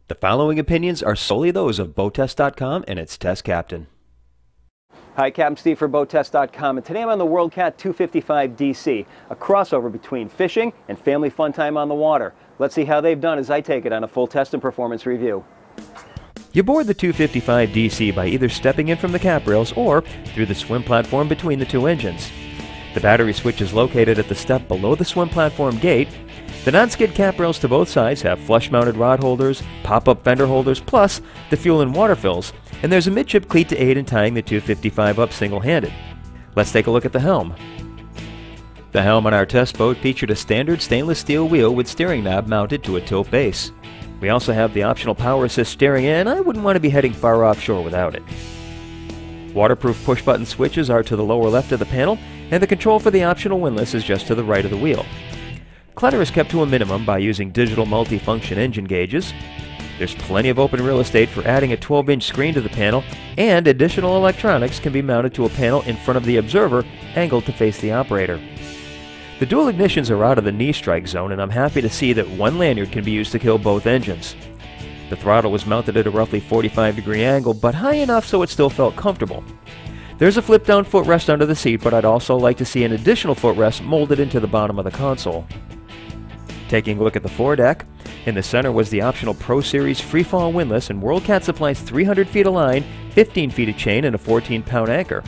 The following opinions are solely those of BoatTest.com and its test captain. Hi, Captain Steve for BoatTest.com, and today I'm on the WorldCat 255 DC, a crossover between fishing and family fun time on the water. Let's see how they've done as I take it on a full test and performance review. You board the 255 DC by either stepping in from the cap rails or through the swim platform between the two engines. The battery switch is located at the step below the swim platform gate. The non-skid cap rails to both sides have flush-mounted rod holders, pop-up fender holders, plus the fuel and water fills, and there's a midship cleat to aid in tying the 255 up single-handed. Let's take a look at the helm. The helm on our test boat featured a standard stainless steel wheel with steering knob mounted to a tilt base. We also have the optional power assist steering, and I wouldn't want to be heading far offshore without it. Waterproof push-button switches are to the lower left of the panel, and the control for the optional windlass is just to the right of the wheel. Clutter is kept to a minimum by using digital multi-function engine gauges. There's plenty of open real estate for adding a 12-inch screen to the panel, and additional electronics can be mounted to a panel in front of the observer, angled to face the operator. The dual ignitions are out of the knee strike zone, and I'm happy to see that one lanyard can be used to kill both engines. The throttle was mounted at a roughly 45-degree angle, but high enough so it still felt comfortable. There's a flip-down footrest under the seat, but I'd also like to see an additional footrest molded into the bottom of the console. Taking a look at the foredeck, in the center was the optional Pro Series freefall windlass, and WorldCat supplies 300 feet of line, 15 feet of chain, and a 14-pound anchor.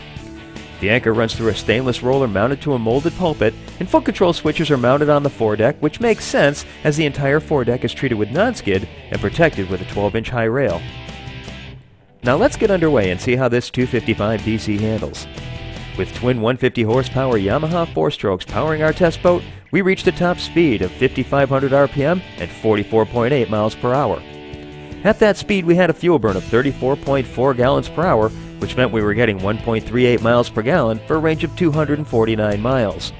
The anchor runs through a stainless roller mounted to a molded pulpit, and foot control switches are mounted on the foredeck, which makes sense as the entire foredeck is treated with non-skid and protected with a 12-inch high rail. Now let's get underway and see how this 255 DC handles. With twin 150 horsepower Yamaha 4-strokes powering our test boat, we reached a top speed of 5,500 RPM and 44.8 miles per hour. At that speed, we had a fuel burn of 34.4 gallons per hour, which meant we were getting 1.38 miles per gallon for a range of 249 miles.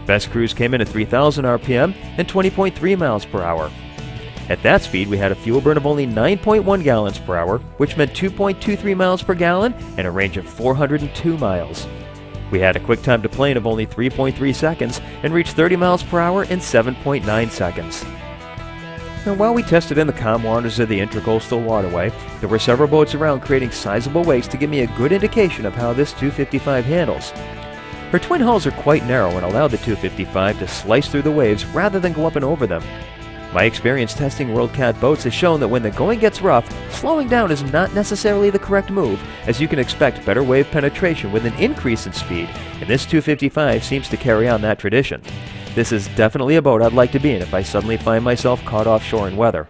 Best cruise came in at 3,000 RPM and 20.3 miles per hour. At that speed, we had a fuel burn of only 9.1 gallons per hour, which meant 2.23 miles per gallon and a range of 402 miles. We had a quick time to plane of only 3.3 seconds and reached 30 miles per hour in 7.9 seconds. Now, while we tested in the calm waters of the Intracoastal Waterway, there were several boats around creating sizable wakes to give me a good indication of how this 255 handles. Her twin hulls are quite narrow and allow the 255 to slice through the waves rather than go up and over them. My experience testing WorldCat boats has shown that when the going gets rough, slowing down is not necessarily the correct move, as you can expect better wave penetration with an increase in speed, and this 255 seems to carry on that tradition. This is definitely a boat I'd like to be in if I suddenly find myself caught offshore in weather.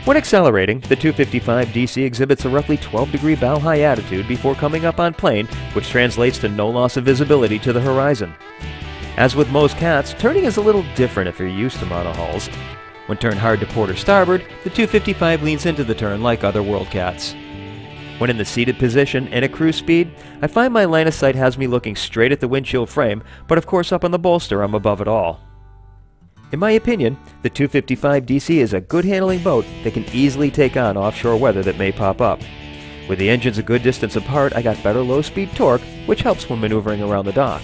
When accelerating, the 255 DC exhibits a roughly 12-degree bow-high attitude before coming up on plane, which translates to no loss of visibility to the horizon. As with most cats, turning is a little different if you're used to monohulls. When turned hard to port or starboard, the 255 leans into the turn like other WorldCats. When in the seated position and at cruise speed, I find my line of sight has me looking straight at the windshield frame, but of course up on the bolster I'm above it all. In my opinion, the 255 DC is a good handling boat that can easily take on offshore weather that may pop up. With the engines a good distance apart, I got better low-speed torque, which helps when maneuvering around the dock.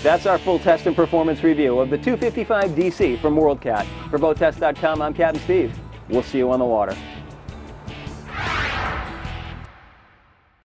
That's our full test and performance review of the 255 DC from WorldCat. For BoatTest.com, I'm Captain Steve. We'll see you on the water.